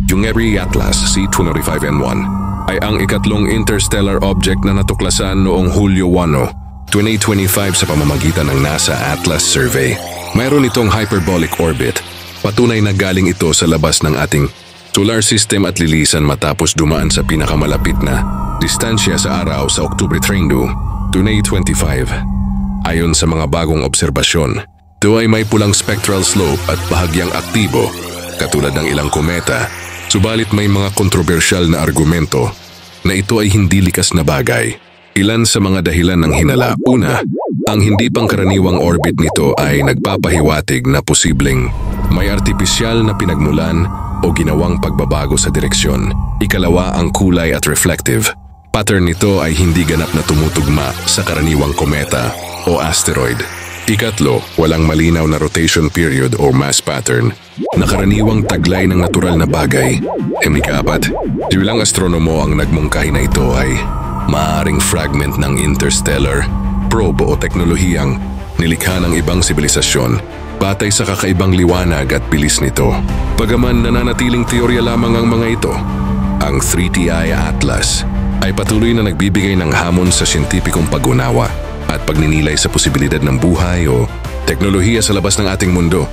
Yung Erie Atlas C295N1 ay ang ikatlong interstellar object na natuklasan noong Hulyo 1, 2025 sa pamamagitan ng NASA Atlas Survey. Mayroon itong hyperbolic orbit. Patunay na galing ito sa labas ng ating solar system at lilisan matapos dumaan sa pinakamalapit na distansya sa araw sa Oktubre 30, 2025. Ayon sa mga bagong obserbasyon, ito ay may pulang spectral slope at bahagyang aktibo katulad ng ilang kometa. Subalit may mga kontrobersyal na argumento na ito ay hindi likas na bagay. Ilan sa mga dahilan ng hinala. Una, ang hindi pangkaraniwang orbit nito ay nagpapahiwatig na posibleng may artipisyal na pinagmulan o ginawang pagbabago sa direksyon. Ikalawa, ang kulay at reflective. Pattern nito ay hindi ganap na tumutugma sa karaniwang kometa o asteroid. Ikatlo, walang malinaw na rotation period o mass pattern na karaniwang taglay ng natural na bagay. Ikaapat, ilang astronomo ang nagmungkahi na ito ay maaaring fragment ng interstellar probe o teknolohiyang nilikha ng ibang sibilisasyon batay sa kakaibang liwanag at bilis nito. Bagaman nananatiling teorya lamang ang mga ito, ang 3TI Atlas ay patuloy na nagbibigay ng hamon sa siyentipikong pag-unawa at pagninilay sa posibilidad ng buhay o teknolohiya sa labas ng ating mundo.